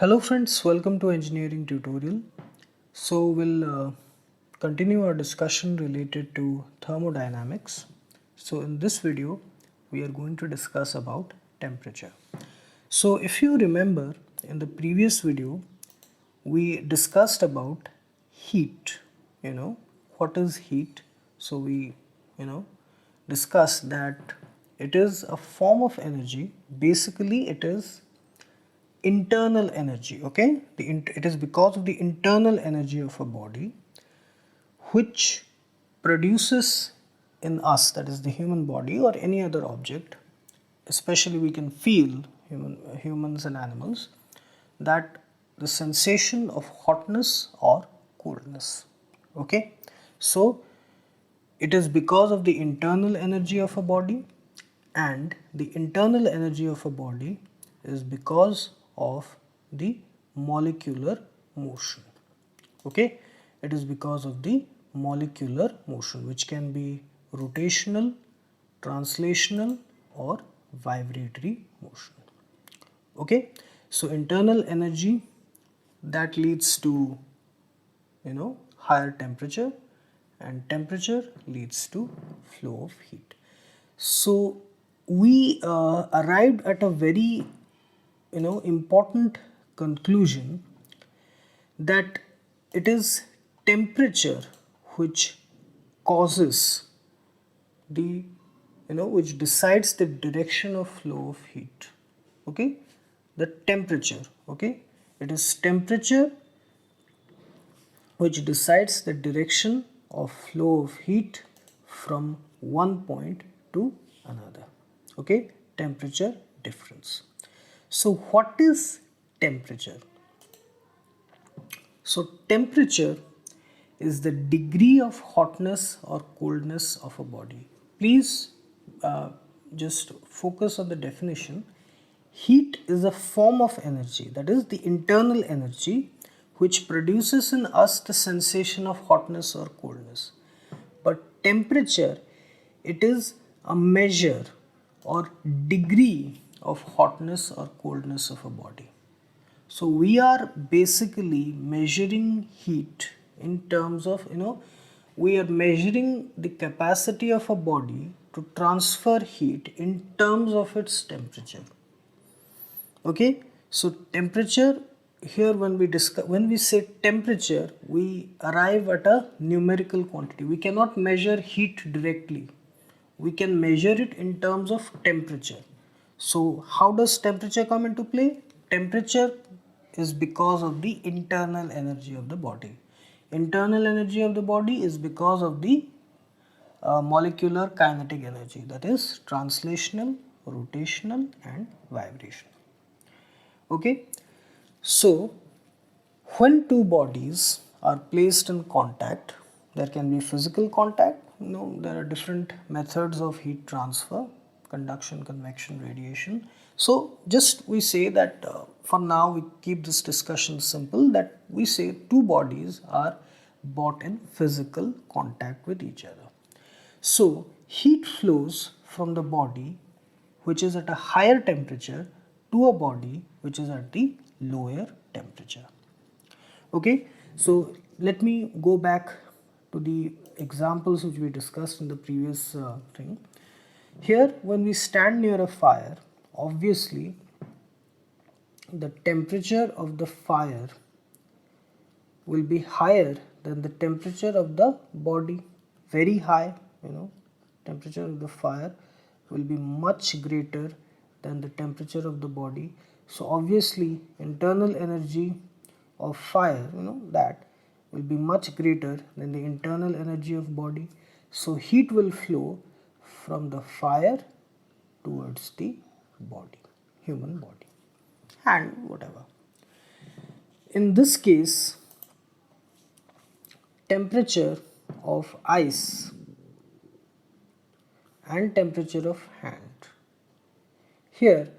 Hello friends, welcome to engineering tutorial. So we'll continue our discussion related to thermodynamics. So in this video we are going to discuss about temperature. So if you remember, in the previous video we discussed about heat. What is heat? So we discussed that it is a form of energy. Basically it is internal energy. Okay, it is because of the internal energy of a body which produces in us, that is the human body or any other object, especially we can feel, humans and animals, that the sensation of hotness or coldness. Okay, so it is because of the internal energy of a body, and the internal energy of a body is because of the molecular motion. Okay, it is because of the molecular motion, which can be rotational, translational, or vibratory motion. Okay, so internal energy, that leads to higher temperature, and temperature leads to flow of heat. So we arrived at a very important conclusion, that it is temperature which causes the which decides the direction of flow of heat. Okay, the temperature. Okay, it is temperature which decides the direction of flow of heat from one point to another. Okay, temperature difference. So what is temperature? So temperature is the degree of hotness or coldness of a body. Please just focus on the definition. Heat is a form of energy, that is the internal energy which produces in us the sensation of hotness or coldness. But temperature, it is a measure or degree of hotness or coldness of a body. So we are basically measuring heat in terms of, we are measuring the capacity of a body to transfer heat in terms of its temperature. Okay, so temperature here, when we say temperature, we arrive at a numerical quantity. We cannot measure heat directly. We can measure it in terms of temperature. So how does temperature come into play? Temperature is because of the internal energy of the body. Internal energy of the body is because of the molecular kinetic energy, that is translational, rotational, and vibrational. Okay, so when two bodies are placed in contact, there can be physical contact. There are different methods of heat transfer: conduction, convection, radiation. So just we say that for now we keep this discussion simple, that we say two bodies are brought in physical contact with each other. So heat flows from the body which is at a higher temperature to a body which is at the lower temperature. Okay, so let me go back to the examples which we discussed in the previous thing. Here, when we stand near a fire, obviously the temperature of the fire will be higher than the temperature of the body. Very high, temperature of the fire will be much greater than the temperature of the body. So obviously internal energy of fire, that will be much greater than the internal energy of body. So heat will flow from the fire towards the body, human body, hand, whatever. In this case, temperature of ice and temperature of hand. Here,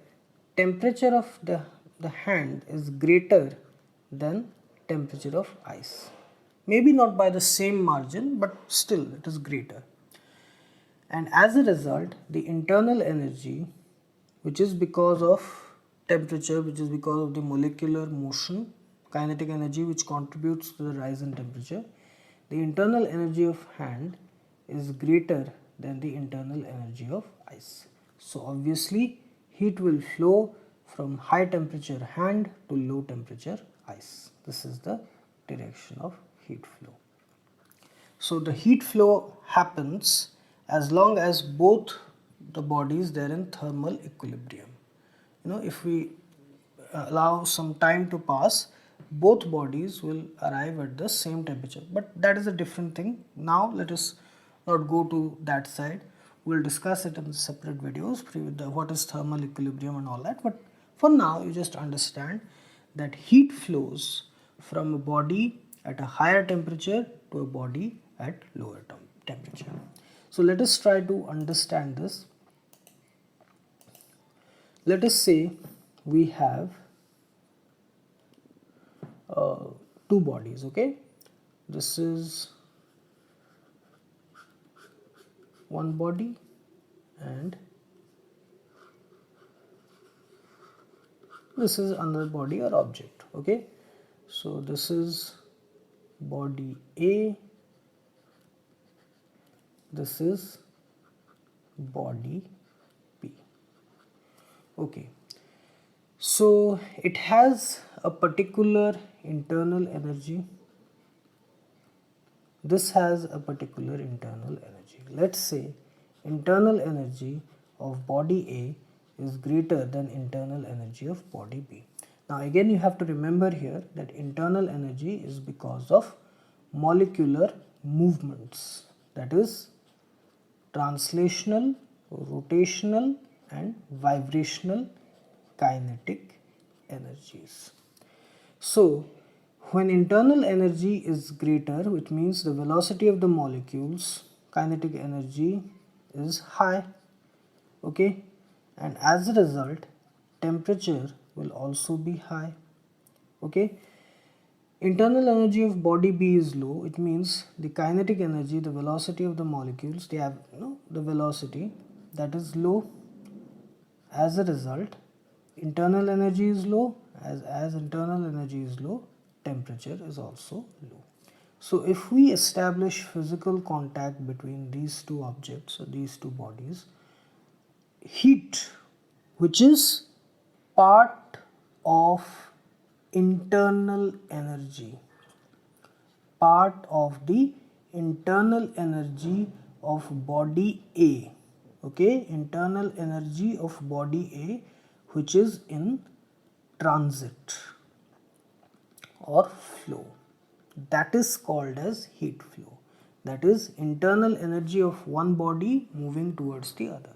temperature of the hand is greater than temperature of ice. Maybe not by the same margin, but still it is greater. And as a result, the internal energy, which is because of temperature, which is because of the molecular motion, kinetic energy, which contributes to the rise in temperature, the internal energy of hand is greater than the internal energy of ice. So obviously heat will flow from high temperature hand to low temperature ice. This is the direction of heat flow. So the heat flow happens as long as both the bodies they are in thermal equilibrium. If we allow some time to pass, both bodies will arrive at the same temperature, but that is a different thing. Now let us not go to that side. We'll discuss it in separate videos, what is thermal equilibrium and all that. But for now, you just understand that heat flows from a body at a higher temperature to a body at lower temperature. So let us try to understand this. Let us say we have two bodies, okay? This is one body and this is another body or object, okay? So this is body A, this is body B, okay? So it has a particular internal energy. This has a particular internal energy. Let's say internal energy of body A is greater than internal energy of body B. Now again you have to remember here that internal energy is because of molecular movements, that is translational, rotational and vibrational kinetic energies. So when internal energy is greater, which means the velocity of the molecules, kinetic energy is high, okay, and as a result temperature will also be high, okay. Internal energy of body B is low. It means the kinetic energy, the velocity of the molecules, they have the velocity that is low. As a result, internal energy is low. As internal energy is low, temperature is also low. So if we establish physical contact between these two objects or these two bodies, heat, which is part of internal energy, part of the internal energy of body A, okay, internal energy of body A which is in transit or flow, that is called as heat flow. That is internal energy of one body moving towards the other.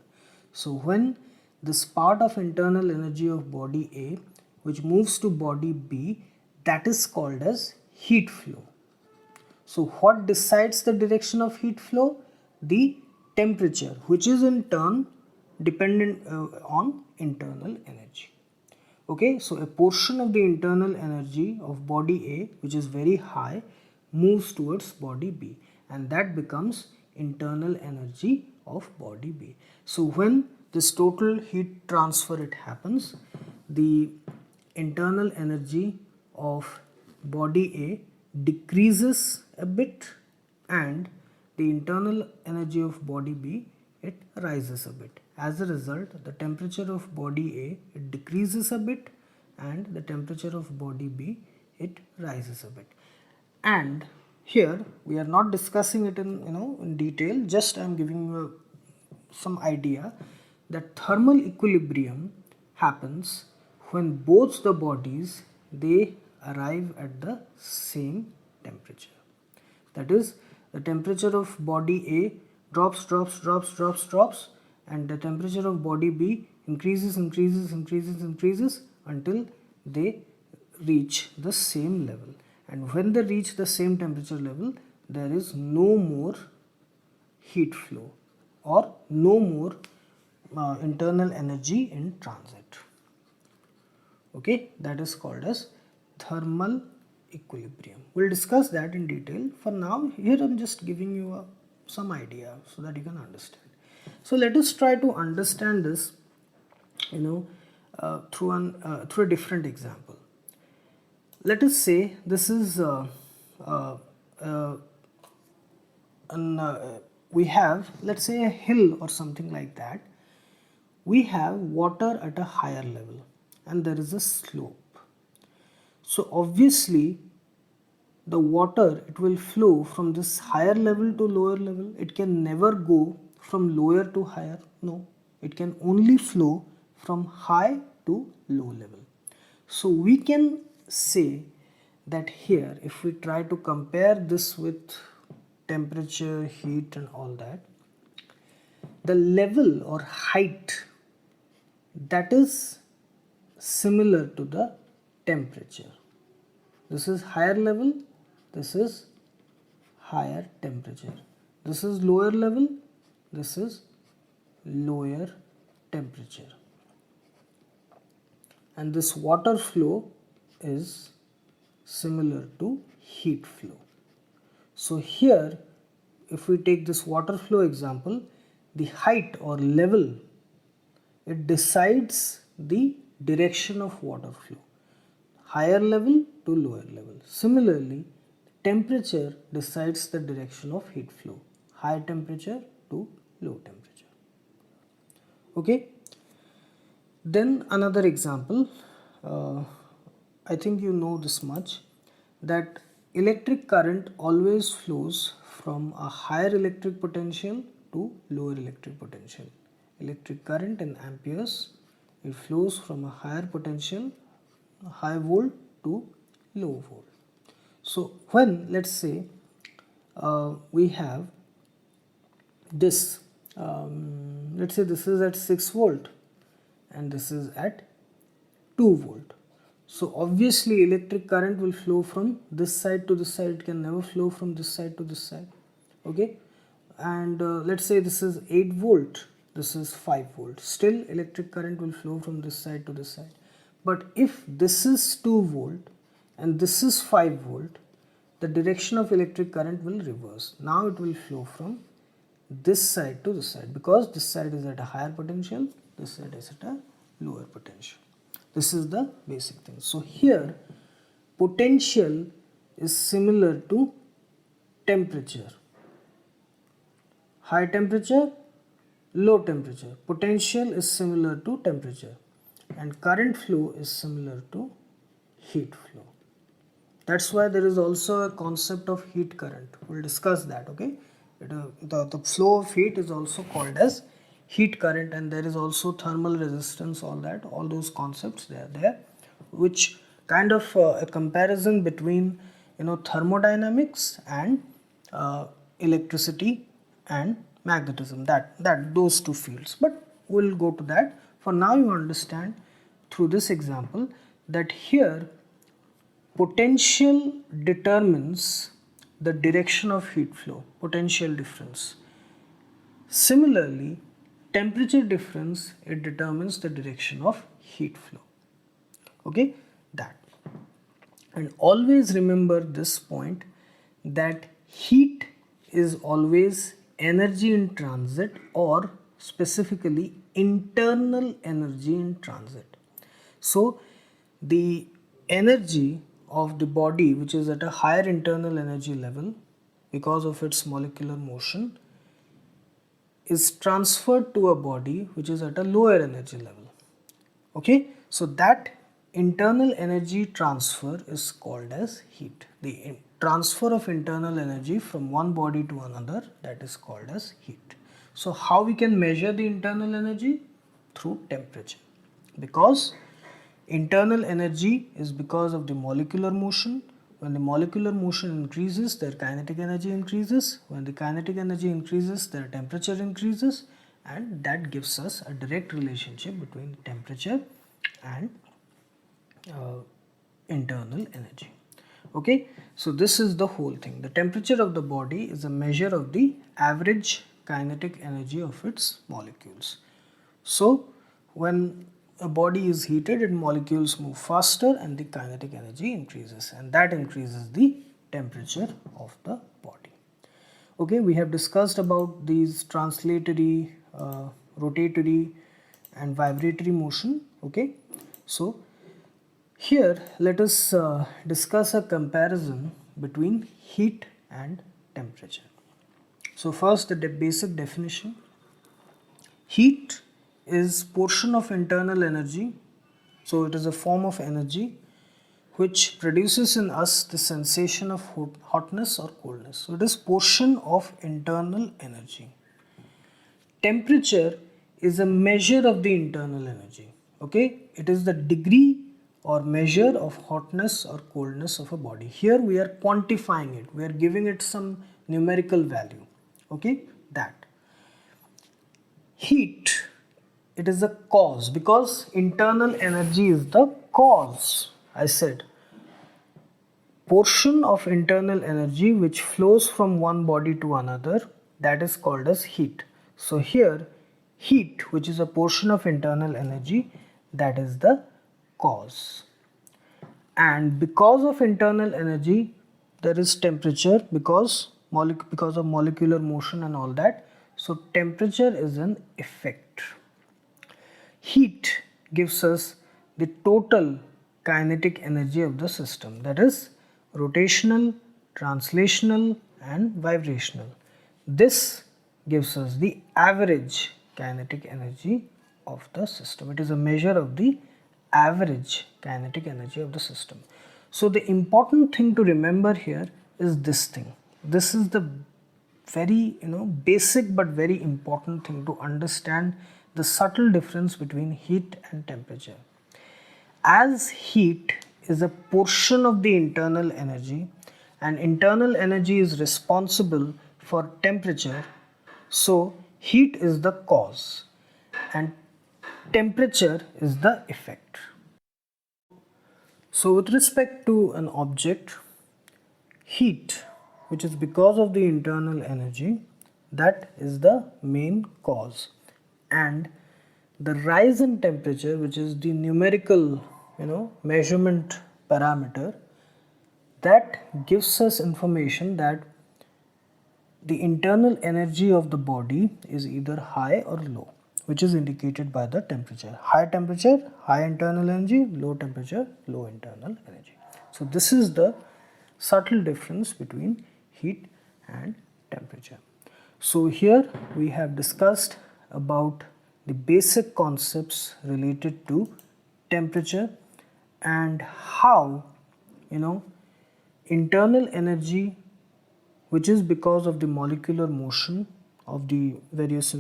So when this part of internal energy of body A which moves to body B, that is called as heat flow. So what decides the direction of heat flow? The temperature, which is in turn dependent on internal energy. Okay, so a portion of the internal energy of body A, which is very high, moves towards body B, and that becomes internal energy of body B. So when this total heat transfer it happens, the internal energy of body A decreases a bit and the internal energy of body B it rises a bit. As a result, the temperature of body A it decreases a bit and the temperature of body B it rises a bit. And here we are not discussing it in detail, just I am giving you some idea that thermal equilibrium happens when both the bodies they arrive at the same temperature. That is, the temperature of body A drops and the temperature of body B increases until they reach the same level. And when they reach the same temperature level, there is no more heat flow or no more internal energy in transit. Okay, that is called as thermal equilibrium. We'll discuss that in detail. For now, here I'm just giving you some idea so that you can understand. So let us try to understand this through a different example. Let us say this is uh, uh, we have, let's say, a hill or something like that. We have water at a higher level and there is a slope. So obviously the water, it will flow from this higher level to lower level. It can never go from lower to higher. No, it can only flow from high to low level. So we can say that here, if we try to compare this with temperature, heat and all that, the level or height that is similar to the temperature. This is higher level, this is higher temperature. This is lower level, this is lower temperature. And this water flow is similar to heat flow. So here, if we take this water flow example, the height or level, it decides the direction of water flow, higher level to lower level. Similarly, temperature decides the direction of heat flow, high temperature to low temperature. Okay. Then another example, I think you know this much, that electric current always flows from a higher electric potential to lower electric potential. Electric current in amperes, it flows from a higher potential, high volt to low volt. So when, let's say, we have this, let's say this is at 6 volt and this is at 2 volt. So obviously electric current will flow from this side to this side. It can never flow from this side to this side. Okay. And let's say this is 8 volt, this is 5 volt. Still electric current will flow from this side to this side. But if this is 2 volt and this is 5 volt, the direction of electric current will reverse. Now it will flow from this side to this side, because this side is at a higher potential, this side is at a lower potential. This is the basic thing. So here potential is similar to temperature. High temperature, low temperature. Potential is similar to temperature, and current flow is similar to heat flow. That's why there is also a concept of heat current. We'll discuss that, okay? The flow of heat is also called as heat current, and there is also thermal resistance, all that, all those concepts they are there, which kind of a comparison between, thermodynamics and electricity and magnetism, that those two fields. But we'll go to that. For now you understand through this example that here potential determines the direction of heat flow, potential difference. Similarly, temperature difference, it determines the direction of heat flow. Okay, that. And always remember this point, that heat is always energy in transit, or specifically internal energy in transit. So the energy of the body, which is at a higher internal energy level because of its molecular motion, is transferred to a body which is at a lower energy level. Okay, so that internal energy transfer is called as heat. The transfer of internal energy from one body to another, that is called as heat. So how we can measure the internal energy? Through temperature, because internal energy is because of the molecular motion. When the molecular motion increases, their kinetic energy increases. When the kinetic energy increases, their temperature increases, and that gives us a direct relationship between temperature and internal energy. Okay, so this is the whole thing. The temperature of the body is a measure of the average kinetic energy of its molecules. So when a body is heated, its molecules move faster and the kinetic energy increases, and that increases the temperature of the body. Okay, we have discussed about these translatory, rotatory and vibratory motion. Okay, So here let us discuss a comparison between heat and temperature. So first the basic definition. Heat is portion of internal energy. So it is a form of energy which produces in us the sensation of hotness or coldness. So it is portion of internal energy. Temperature is a measure of the internal energy. Okay, it is the degree or measure of hotness or coldness of a body. Here we are quantifying it, we are giving it some numerical value. Okay, that. Heat, it is a cause because internal energy is the cause. I said portion of internal energy which flows from one body to another, that is called as heat. So here heat, which is a portion of internal energy, that is the cause. And because of internal energy there is temperature because of molecular motion and all that. So temperature is an effect. Heat gives us the total kinetic energy of the system, that is rotational, translational and vibrational. This gives us the average kinetic energy of the system. It is a measure of the average kinetic energy of the system. So the important thing to remember here is this thing. This is the very basic but very important thing to understand the subtle difference between heat and temperature. As heat is a portion of the internal energy and internal energy is responsible for temperature, so heat is the cause and temperature is the effect. So with respect to an object, heat, which is because of the internal energy, that is the main cause, and the rise in temperature, which is the numerical measurement parameter, that gives us information that the internal energy of the body is either high or low, which is indicated by the temperature. High temperature, high internal energy; low temperature, low internal energy. So this is the subtle difference between heat and temperature. So here we have discussed about the basic concepts related to temperature and how internal energy, which is because of the molecular motion of the various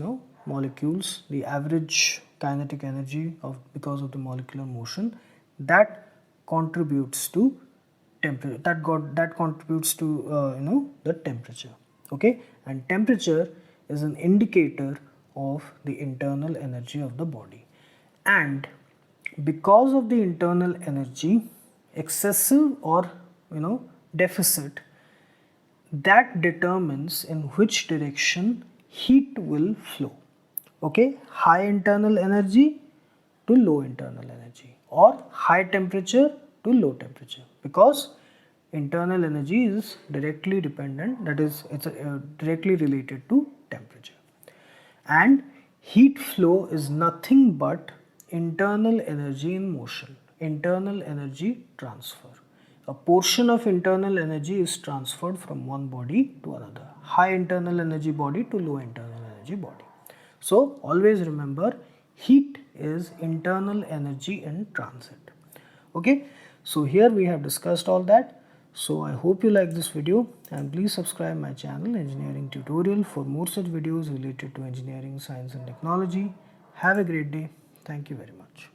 molecules, the average kinetic energy of because of the molecular motion, that contributes to temperature, that contributes to the temperature. Okay, and temperature is an indicator of the internal energy of the body, and because of the internal energy excessive or deficit, that determines in which direction heat will flow. Okay, high internal energy to low internal energy or high temperature to low temperature, because internal energy is directly dependent, that is it's directly related to temperature. And heat flow is nothing but internal energy in motion, internal energy transfer. A portion of internal energy is transferred from one body to another, high internal energy body to low internal energy body. So always remember, heat is internal energy in transit. Okay, so here we have discussed all that. So I hope you like this video, and please subscribe my channel Engineering Tutorial for more such videos related to engineering, science and technology. Have a great day. Thank you very much.